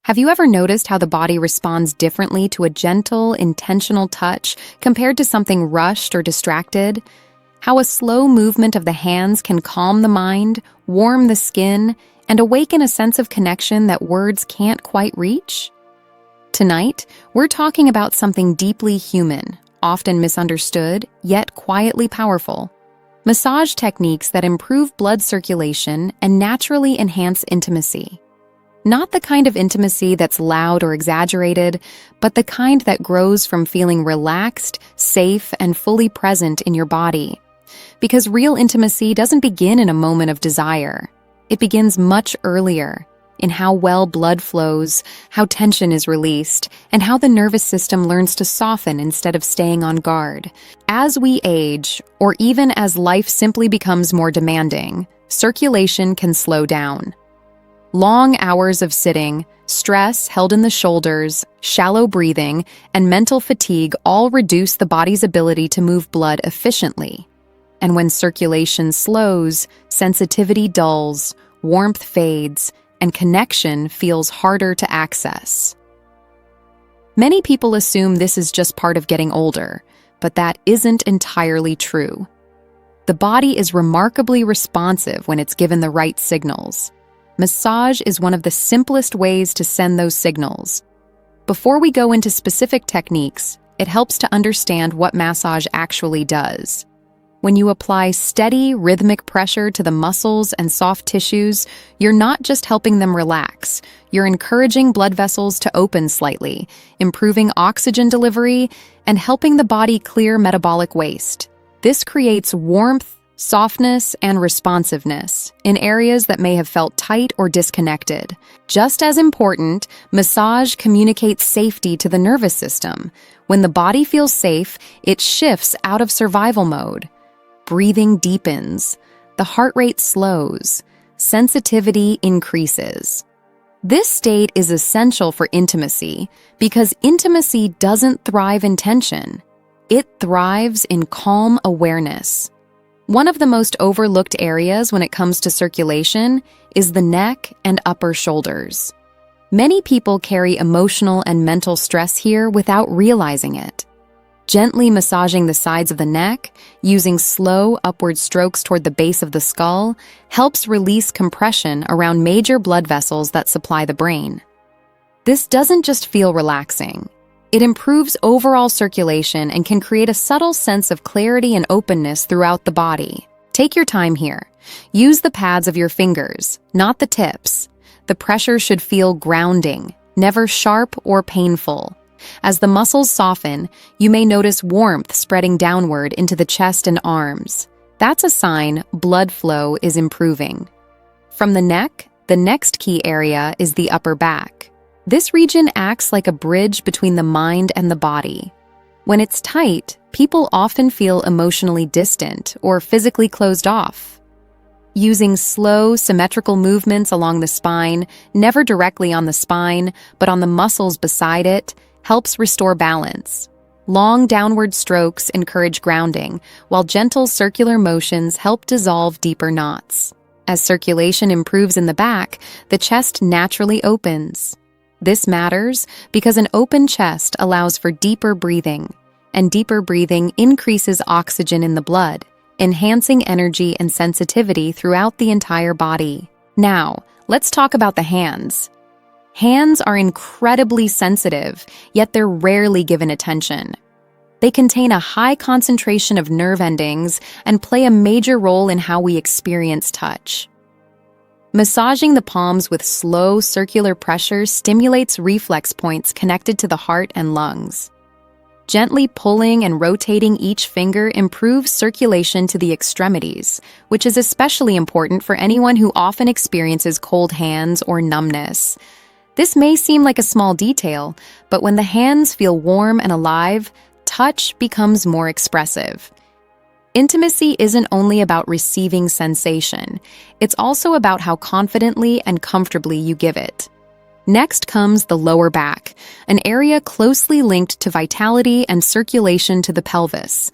Have you ever noticed how the body responds differently to a gentle, intentional touch compared to something rushed or distracted? How a slow movement of the hands can calm the mind, warm the skin, and awaken a sense of connection that words can't quite reach? Tonight, we're talking about something deeply human, often misunderstood, yet quietly powerful. Massage techniques that improve blood circulation and naturally enhance intimacy. Not the kind of intimacy that's loud or exaggerated, but the kind that grows from feeling relaxed, safe, and fully present in your body. Because real intimacy doesn't begin in a moment of desire. It begins much earlier, in how well blood flows, how tension is released, and how the nervous system learns to soften instead of staying on guard. As we age, or even as life simply becomes more demanding, circulation can slow down. Long hours of sitting, stress held in the shoulders, shallow breathing, and mental fatigue all reduce the body's ability to move blood efficiently. And when circulation slows, sensitivity dulls, warmth fades, and connection feels harder to access. Many people assume this is just part of getting older, but that isn't entirely true. The body is remarkably responsive when it's given the right signals. Massage is one of the simplest ways to send those signals. Before we go into specific techniques, it helps to understand what massage actually does. When you apply steady, rhythmic pressure to the muscles and soft tissues, you're not just helping them relax, you're encouraging blood vessels to open slightly, improving oxygen delivery, and helping the body clear metabolic waste. This creates warmth, softness, and responsiveness in areas that may have felt tight or disconnected. Just as important, massage communicates safety to the nervous system. When the body feels safe, it shifts out of survival mode. Breathing deepens, the heart rate slows, sensitivity increases. This state is essential for intimacy because intimacy doesn't thrive in tension. It thrives in calm awareness. One of the most overlooked areas when it comes to circulation is the neck and upper shoulders. Many people carry emotional and mental stress here without realizing it. Gently massaging the sides of the neck, using slow upward strokes toward the base of the skull, helps release compression around major blood vessels that supply the brain. This doesn't just feel relaxing. It improves overall circulation and can create a subtle sense of clarity and openness throughout the body. Take your time here. Use the pads of your fingers, not the tips. The pressure should feel grounding, never sharp or painful. As the muscles soften, you may notice warmth spreading downward into the chest and arms. That's a sign blood flow is improving. From the neck, the next key area is the upper back. This region acts like a bridge between the mind and the body. When it's tight, people often feel emotionally distant or physically closed off. Using slow, symmetrical movements along the spine, never directly on the spine, but on the muscles beside it, helps restore balance. Long downward strokes encourage grounding, while gentle circular motions help dissolve deeper knots. As circulation improves in the back, the chest naturally opens. This matters because an open chest allows for deeper breathing, and deeper breathing increases oxygen in the blood, enhancing energy and sensitivity throughout the entire body. Now, let's talk about the hands. Hands are incredibly sensitive, yet they're rarely given attention. They contain a high concentration of nerve endings and play a major role in how we experience touch. Massaging the palms with slow circular pressure stimulates reflex points connected to the heart and lungs. Gently pulling and rotating each finger improves circulation to the extremities, which is especially important for anyone who often experiences cold hands or numbness. This may seem like a small detail, but when the hands feel warm and alive, touch becomes more expressive. Intimacy isn't only about receiving sensation, it's also about how confidently and comfortably you give it. Next comes the lower back, an area closely linked to vitality and circulation to the pelvis.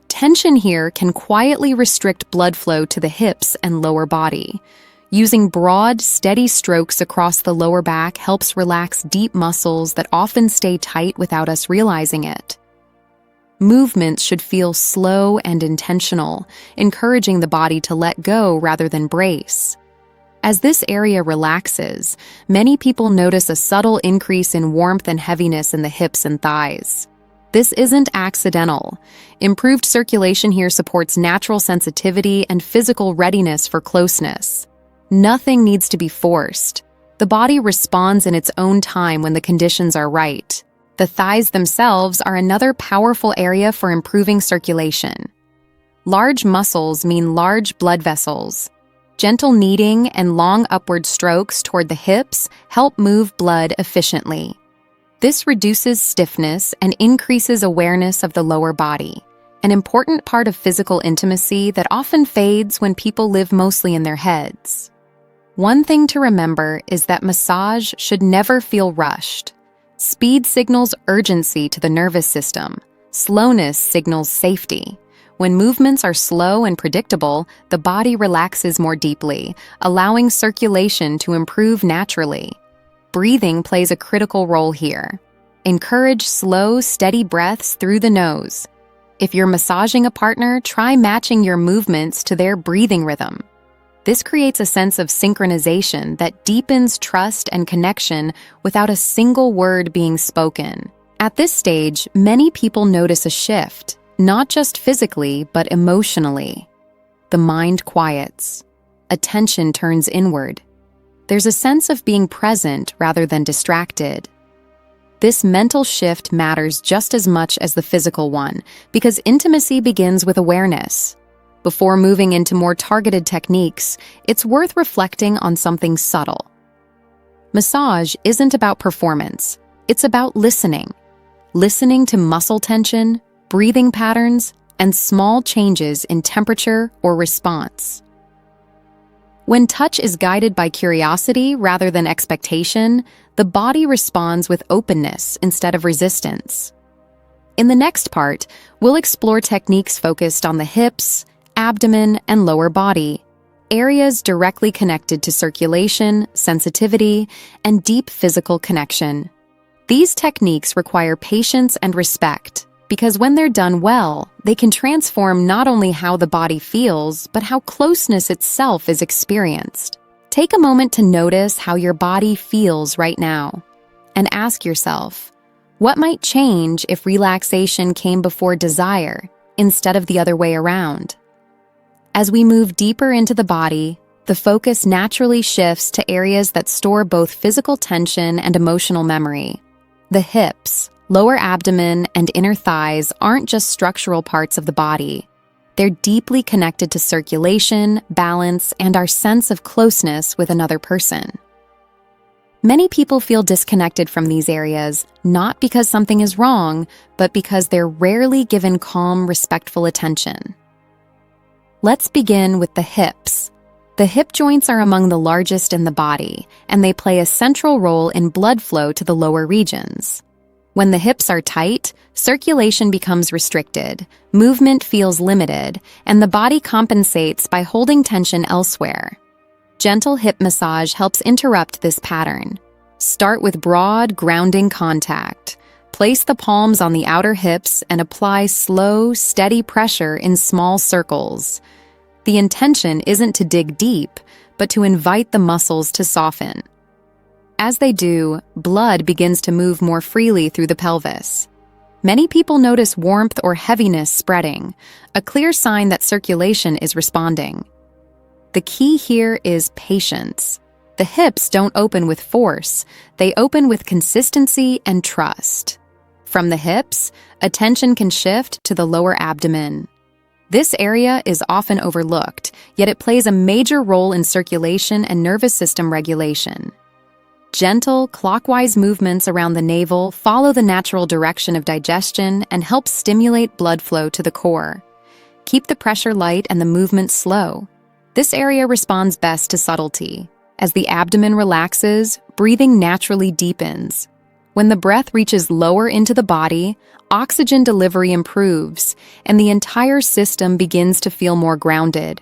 Tension here can quietly restrict blood flow to the hips and lower body. Using broad, steady strokes across the lower back helps relax deep muscles that often stay tight without us realizing it. Movements should feel slow and intentional, encouraging the body to let go rather than brace. As this area relaxes, many people notice a subtle increase in warmth and heaviness in the hips and thighs. This isn't accidental. Improved circulation here supports natural sensitivity and physical readiness for closeness. Nothing needs to be forced. The body responds in its own time when the conditions are right. The thighs themselves are another powerful area for improving circulation. Large muscles mean large blood vessels. Gentle kneading and long upward strokes toward the hips help move blood efficiently. This reduces stiffness and increases awareness of the lower body, an important part of physical intimacy that often fades when people live mostly in their heads. One thing to remember is that massage should never feel rushed. Speed signals urgency to the nervous system. Slowness signals safety. When movements are slow and predictable, the body relaxes more deeply, allowing circulation to improve naturally. Breathing plays a critical role here. Encourage slow, steady breaths through the nose. If you're massaging a partner, try matching your movements to their breathing rhythm. This creates a sense of synchronization that deepens trust and connection without a single word being spoken. At this stage, many people notice a shift, not just physically, but emotionally. The mind quiets. Attention turns inward. There's a sense of being present rather than distracted. This mental shift matters just as much as the physical one, because intimacy begins with awareness. Before moving into more targeted techniques, it's worth reflecting on something subtle. Massage isn't about performance. It's about listening. Listening to muscle tension, breathing patterns, and small changes in temperature or response. When touch is guided by curiosity rather than expectation, the body responds with openness instead of resistance. In the next part, we'll explore techniques focused on the hips, abdomen, and lower body, areas directly connected to circulation, sensitivity, and deep physical connection. These techniques require patience and respect, because when they're done well, they can transform not only how the body feels, but how closeness itself is experienced. Take a moment to notice how your body feels right now, and ask yourself, what might change if relaxation came before desire, instead of the other way around? As we move deeper into the body, the focus naturally shifts to areas that store both physical tension and emotional memory. The hips, lower abdomen, and inner thighs aren't just structural parts of the body. They're deeply connected to circulation, balance, and our sense of closeness with another person. Many people feel disconnected from these areas, not because something is wrong, but because they're rarely given calm, respectful attention. Let's begin with the hips. The hip joints are among the largest in the body, and they play a central role in blood flow to the lower regions. When the hips are tight, circulation becomes restricted, movement feels limited, and the body compensates by holding tension elsewhere. Gentle hip massage helps interrupt this pattern. Start with broad, grounding contact. Place the palms on the outer hips and apply slow, steady pressure in small circles. The intention isn't to dig deep, but to invite the muscles to soften. As they do, blood begins to move more freely through the pelvis. Many people notice warmth or heaviness spreading, a clear sign that circulation is responding. The key here is patience. The hips don't open with force, they open with consistency and trust. From the hips, attention can shift to the lower abdomen. This area is often overlooked, yet it plays a major role in circulation and nervous system regulation. Gentle, clockwise movements around the navel follow the natural direction of digestion and help stimulate blood flow to the core. Keep the pressure light and the movement slow. This area responds best to subtlety. As the abdomen relaxes, breathing naturally deepens. When the breath reaches lower into the body, oxygen delivery improves, and the entire system begins to feel more grounded.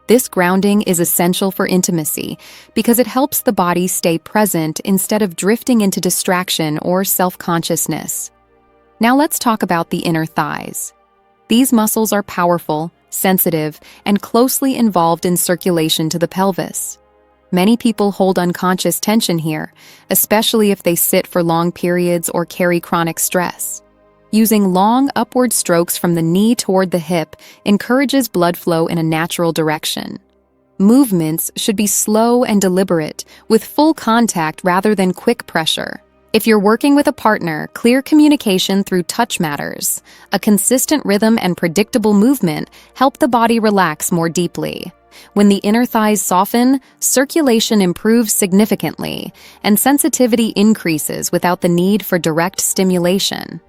This grounding is essential for intimacy because it helps the body stay present instead of drifting into distraction or self-consciousness. Now let's talk about the inner thighs. These muscles are powerful, sensitive, and closely involved in circulation to the pelvis. Many people hold unconscious tension here, especially if they sit for long periods or carry chronic stress. Using long upward strokes from the knee toward the hip encourages blood flow in a natural direction. Movements should be slow and deliberate, with full contact rather than quick pressure. If you're working with a partner, clear communication through touch matters. A consistent rhythm and predictable movement help the body relax more deeply. When the inner thighs soften, circulation improves significantly, and sensitivity increases without the need for direct stimulation.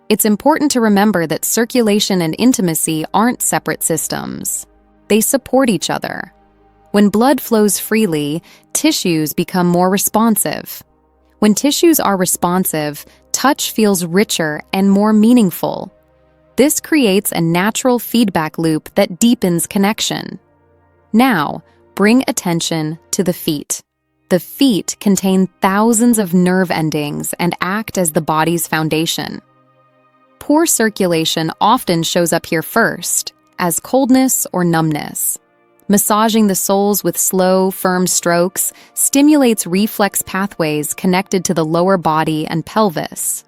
It's important to remember that circulation and intimacy aren't separate systems. They support each other. When blood flows freely, tissues become more responsive. When tissues are responsive, touch feels richer and more meaningful. This creates a natural feedback loop that deepens connection. Now, bring attention to the feet. The feet contain thousands of nerve endings and act as the body's foundation. Poor circulation often shows up here first, as coldness or numbness. Massaging the soles with slow, firm strokes stimulates reflex pathways connected to the lower body and pelvis.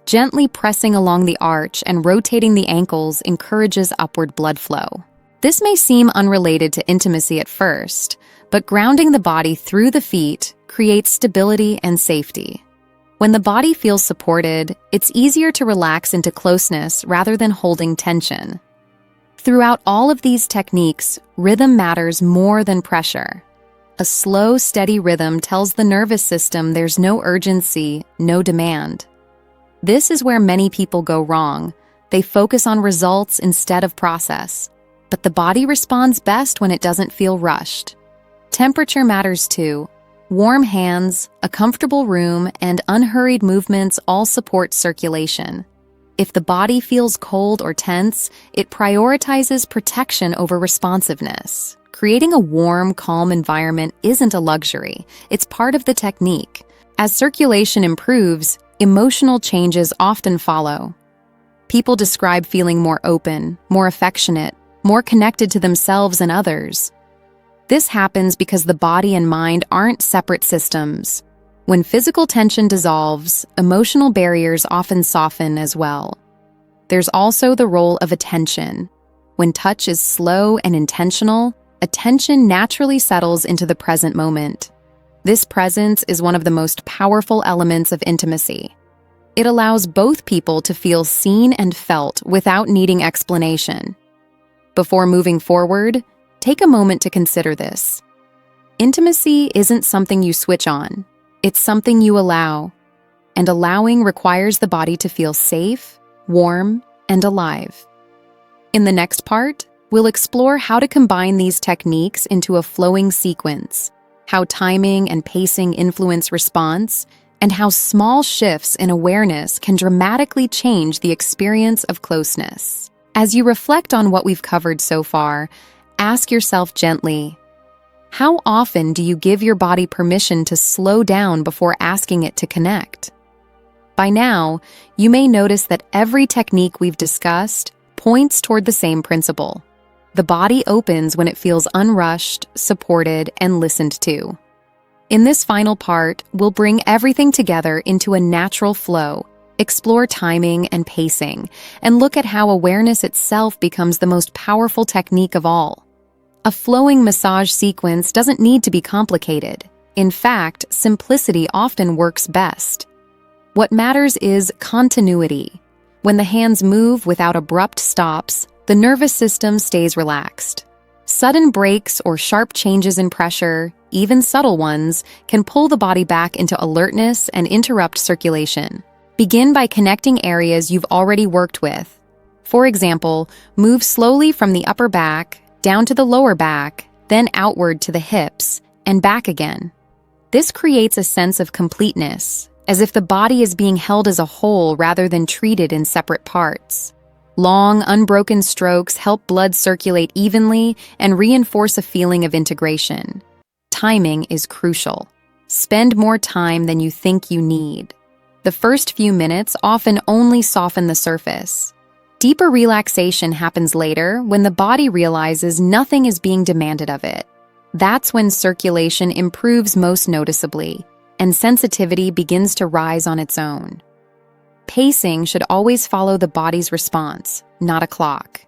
Gently pressing along the arch and rotating the ankles encourages upward blood flow. This may seem unrelated to intimacy at first, but grounding the body through the feet creates stability and safety. When the body feels supported, it's easier to relax into closeness rather than holding tension. Throughout all of these techniques, rhythm matters more than pressure. A slow, steady rhythm tells the nervous system there's no urgency, no demand. This is where many people go wrong. They focus on results instead of process. But the body responds best when it doesn't feel rushed. Temperature matters too. Warm hands, a comfortable room, and unhurried movements all support circulation. If the body feels cold or tense, it prioritizes protection over responsiveness. Creating a warm, calm environment isn't a luxury. It's part of the technique. As circulation improves, emotional changes often follow. People describe feeling more open, more affectionate, more connected to themselves and others. This happens because the body and mind aren't separate systems. When physical tension dissolves, emotional barriers often soften as well. There's also the role of attention. When touch is slow and intentional, attention naturally settles into the present moment. This presence is one of the most powerful elements of intimacy. It allows both people to feel seen and felt without needing explanation. Before moving forward, take a moment to consider this. Intimacy isn't something you switch on. It's something you allow. And allowing requires the body to feel safe, warm, and alive. In the next part, we'll explore how to combine these techniques into a flowing sequence, how timing and pacing influence response, and how small shifts in awareness can dramatically change the experience of closeness. As you reflect on what we've covered so far, ask yourself gently, how often do you give your body permission to slow down before asking it to connect? By now, you may notice that every technique we've discussed points toward the same principle. The body opens when it feels unrushed, supported, and listened to. In this final part, we'll bring everything together into a natural flow, explore timing and pacing, and look at how awareness itself becomes the most powerful technique of all. A flowing massage sequence doesn't need to be complicated. In fact, simplicity often works best. What matters is continuity. When the hands move without abrupt stops, the nervous system stays relaxed. Sudden breaks or sharp changes in pressure, even subtle ones, can pull the body back into alertness and interrupt circulation. Begin by connecting areas you've already worked with. For example, move slowly from the upper back, down to the lower back, then outward to the hips, and back again. This creates a sense of completeness, as if the body is being held as a whole rather than treated in separate parts. Long, unbroken strokes help blood circulate evenly and reinforce a feeling of integration. Timing is crucial. Spend more time than you think you need. The first few minutes often only soften the surface. Deeper relaxation happens later when the body realizes nothing is being demanded of it. That's when circulation improves most noticeably, and sensitivity begins to rise on its own. Pacing should always follow the body's response, not a clock.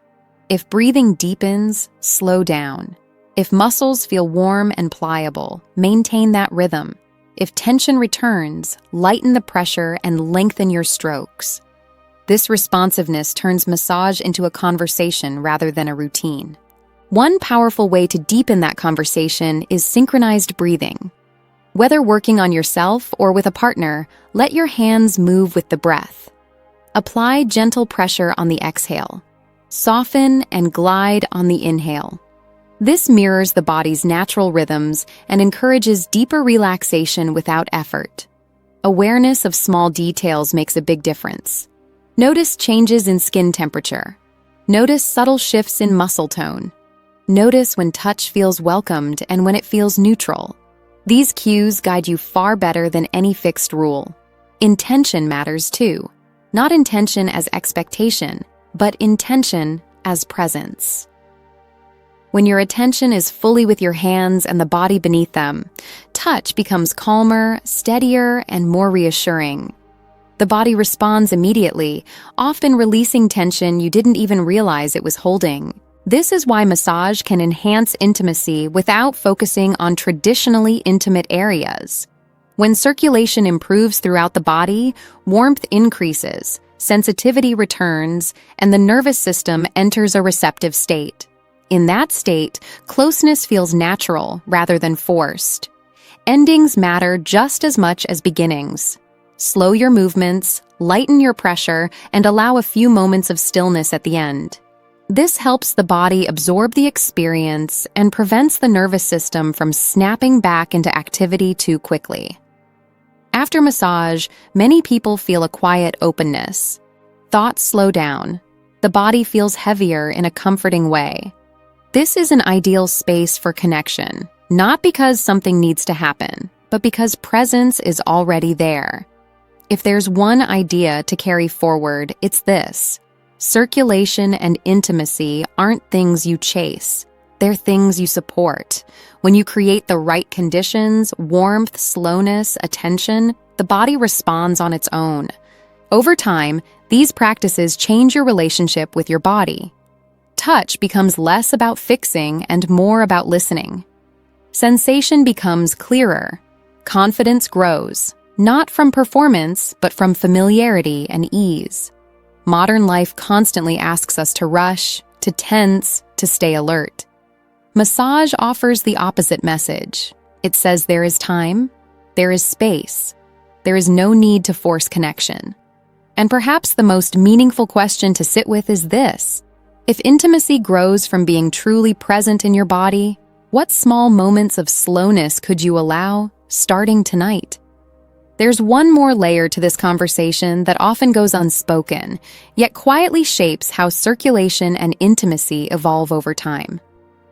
If breathing deepens, slow down. If muscles feel warm and pliable, maintain that rhythm. If tension returns, lighten the pressure and lengthen your strokes. This responsiveness turns massage into a conversation rather than a routine. One powerful way to deepen that conversation is synchronized breathing. Whether working on yourself or with a partner, let your hands move with the breath. Apply gentle pressure on the exhale. Soften and glide on the inhale. This mirrors the body's natural rhythms and encourages deeper relaxation without effort. Awareness of small details makes a big difference. Notice changes in skin temperature. Notice subtle shifts in muscle tone. Notice when touch feels welcomed and when it feels neutral. These cues guide you far better than any fixed rule. Intention matters too. Not intention as expectation, but intention as presence. When your attention is fully with your hands and the body beneath them, touch becomes calmer, steadier, and more reassuring. The body responds immediately, often releasing tension you didn't even realize it was holding. This is why massage can enhance intimacy without focusing on traditionally intimate areas. When circulation improves throughout the body, warmth increases, sensitivity returns, and the nervous system enters a receptive state. In that state, closeness feels natural rather than forced. Endings matter just as much as beginnings. Slow your movements, lighten your pressure, and allow a few moments of stillness at the end. This helps the body absorb the experience and prevents the nervous system from snapping back into activity too quickly. After massage, many people feel a quiet openness. Thoughts slow down. The body feels heavier in a comforting way. This is an ideal space for connection, not because something needs to happen, but because presence is already there. If there's one idea to carry forward, it's this. Circulation and intimacy aren't things you chase. They're things you support. When you create the right conditions, warmth, slowness, attention, the body responds on its own. Over time, these practices change your relationship with your body. Touch becomes less about fixing and more about listening. Sensation becomes clearer. Confidence grows. Not from performance, but from familiarity and ease. Modern life constantly asks us to rush, to tense, to stay alert. Massage offers the opposite message. It says there is time, there is space, there is no need to force connection. And perhaps the most meaningful question to sit with is this. If intimacy grows from being truly present in your body, what small moments of slowness could you allow, starting tonight? There's one more layer to this conversation that often goes unspoken, yet quietly shapes how circulation and intimacy evolve over time.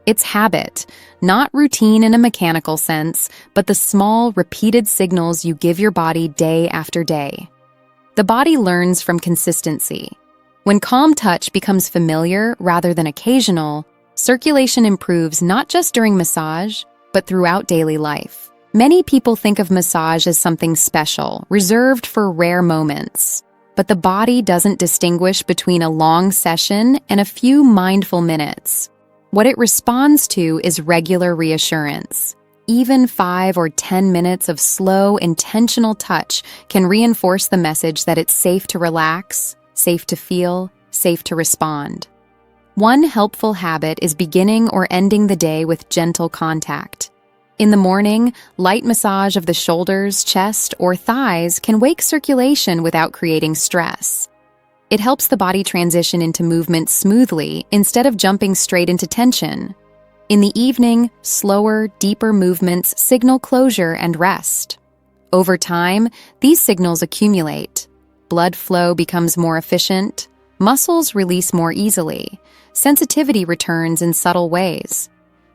It's habit, not routine in a mechanical sense, but the small, repeated signals you give your body day after day. The body learns from consistency. When calm touch becomes familiar rather than occasional, circulation improves not just during massage, but throughout daily life. Many people think of massage as something special, reserved for rare moments. But the body doesn't distinguish between a long session and a few mindful minutes. What it responds to is regular reassurance. Even 5 or 10 minutes of slow, intentional touch can reinforce the message that it's safe to relax, safe to feel, safe to respond. One helpful habit is beginning or ending the day with gentle contact. In the morning, light massage of the shoulders, chest, or thighs can wake circulation without creating stress. It helps the body transition into movement smoothly instead of jumping straight into tension. In the evening, slower, deeper movements signal closure and rest. Over time, these signals accumulate. Blood flow becomes more efficient, Muscles release more easily. Sensitivity returns in subtle ways.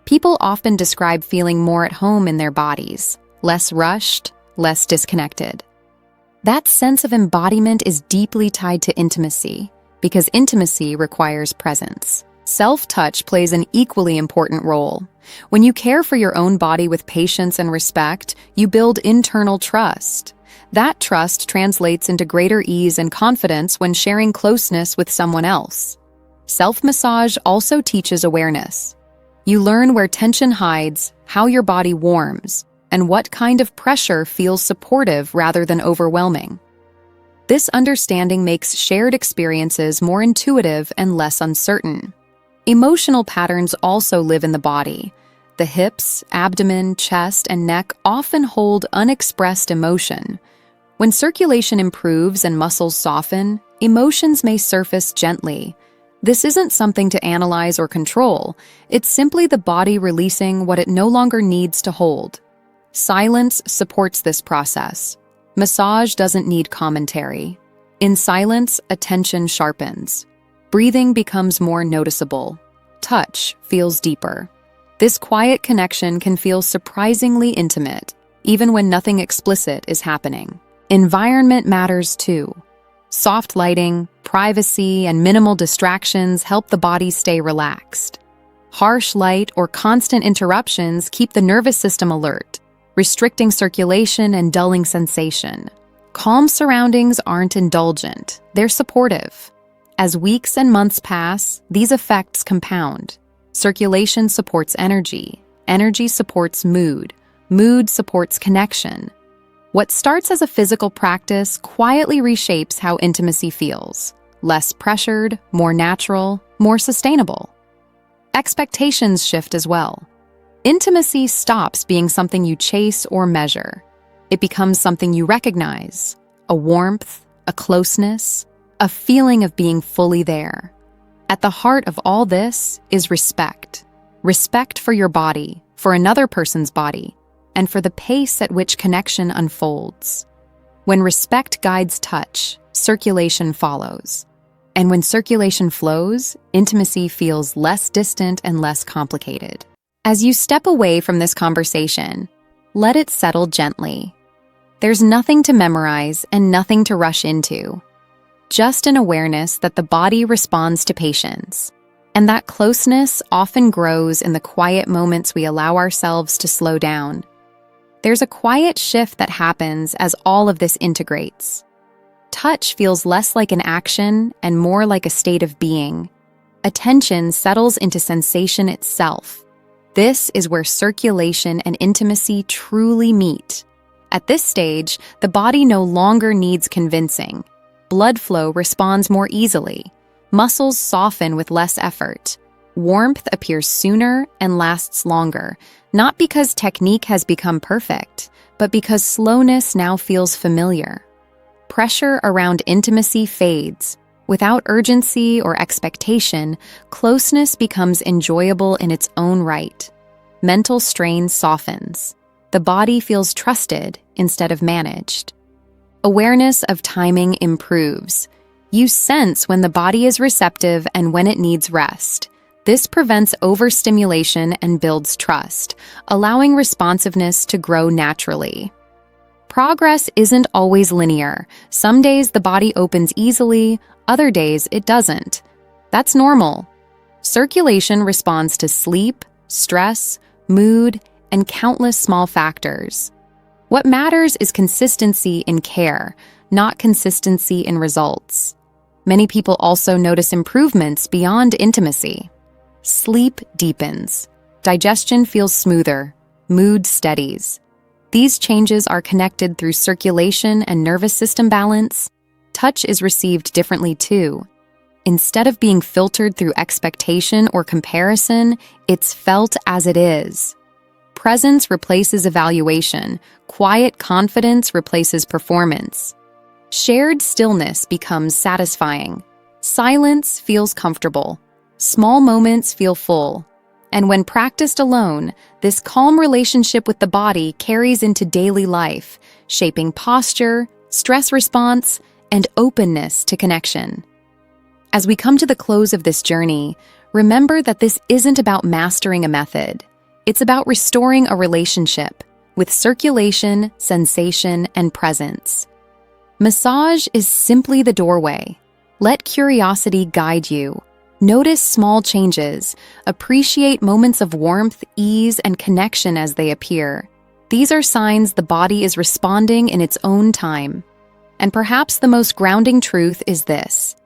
People often describe feeling more at home in their bodies, less rushed, less disconnected. That sense of embodiment is deeply tied to intimacy, because intimacy requires presence. Self-touch plays an equally important role. When you care for your own body with patience and respect, you build internal trust. That trust translates into greater ease and confidence when sharing closeness with someone else. Self-massage also teaches awareness. You learn where tension hides, how your body warms, and what kind of pressure feels supportive rather than overwhelming. This understanding makes shared experiences more intuitive and less uncertain. Emotional patterns also live in the body. The hips, abdomen, chest, and neck often hold unexpressed emotion. When circulation improves and muscles soften, emotions may surface gently. This isn't something to analyze or control. It's simply the body releasing what it no longer needs to hold. Silence supports this process. Massage doesn't need commentary. In silence, attention sharpens. Breathing becomes more noticeable. Touch feels deeper. This quiet connection can feel surprisingly intimate, even when nothing explicit is happening. Environment matters too. Soft lighting, privacy, and minimal distractions help the body stay relaxed. Harsh light or constant interruptions keep the nervous system alert, restricting circulation and dulling sensation. Calm surroundings aren't indulgent, they're supportive. As weeks and months pass, these effects compound. Circulation supports energy, energy supports mood, mood supports connection. What starts as a physical practice quietly reshapes how intimacy feels. Less pressured, more natural, more sustainable. Expectations shift as well. Intimacy stops being something you chase or measure. It becomes something you recognize, a warmth, a closeness, a feeling of being fully there. At the heart of all this is respect. Respect for your body, for another person's body, and for the pace at which connection unfolds. When respect guides touch, circulation follows. And when circulation flows, intimacy feels less distant and less complicated. As you step away from this conversation, let it settle gently. There's nothing to memorize and nothing to rush into. Just an awareness that the body responds to patience, and that closeness often grows in the quiet moments we allow ourselves to slow down. There's a quiet shift that happens as all of this integrates. Touch feels less like an action and more like a state of being. Attention settles into sensation itself. This is where circulation and intimacy truly meet. At this stage, the body no longer needs convincing. Blood flow responds more easily. Muscles soften with less effort. Warmth appears sooner and lasts longer, not because technique has become perfect, but because slowness now feels familiar. Pressure around intimacy fades. Without urgency or expectation, closeness becomes enjoyable in its own right. Mental strain softens. The body feels trusted instead of managed. Awareness of timing improves. You sense when the body is receptive and when it needs rest. This prevents overstimulation and builds trust, allowing responsiveness to grow naturally. Progress isn't always linear. Some days the body opens easily, other days it doesn't. That's normal. Circulation responds to sleep, stress, mood, and countless small factors. What matters is consistency in care, not consistency in results. Many people also notice improvements beyond intimacy. Sleep deepens. Digestion feels smoother. Mood steadies. These changes are connected through circulation and nervous system balance. Touch is received differently too. Instead of being filtered through expectation or comparison, it's felt as it is. Presence replaces evaluation. Quiet confidence replaces performance. Shared stillness becomes satisfying. Silence feels comfortable. Small moments feel full. And when practiced alone, this calm relationship with the body carries into daily life, shaping posture, stress response, and openness to connection. As we come to the close of this journey, remember that this isn't about mastering a method. It's about restoring a relationship with circulation, sensation, and presence. Massage is simply the doorway. Let curiosity guide you. Notice small changes. Appreciate moments of warmth, ease, and connection as they appear. These are signs the body is responding in its own time. And perhaps the most grounding truth is this: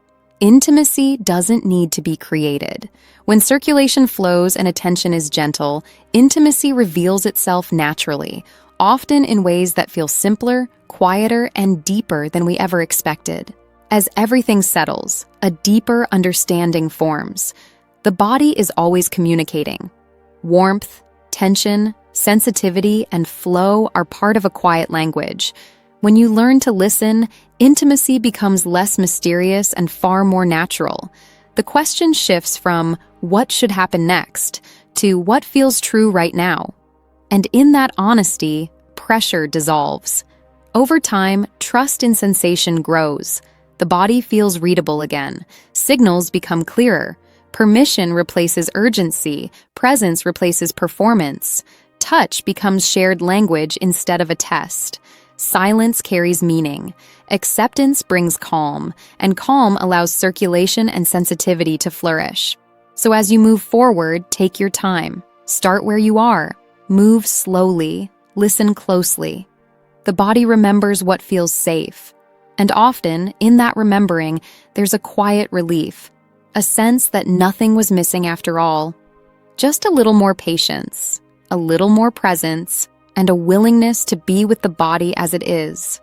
intimacy doesn't need to be created. When circulation flows and attention is gentle, intimacy reveals itself naturally, often in ways that feel simpler, quieter, and deeper than we ever expected. As everything settles, a deeper understanding forms. The body is always communicating. Warmth, tension, sensitivity, and flow are part of a quiet language. When you learn to listen, intimacy becomes less mysterious and far more natural. The question shifts from what should happen next to what feels true right now. And in that honesty, pressure dissolves. Over time, trust in sensation grows. The body feels readable again. Signals become clearer. Permission replaces urgency. Presence replaces performance. Touch becomes shared language instead of a test. Silence carries meaning. Acceptance brings calm, and calm allows circulation and sensitivity to flourish. So as you move forward, take your time. Start where you are. Move slowly. Listen closely. The body remembers what feels safe. And often, in that remembering, there's a quiet relief, a sense that nothing was missing after all. Just a little more patience, a little more presence, and a willingness to be with the body as it is.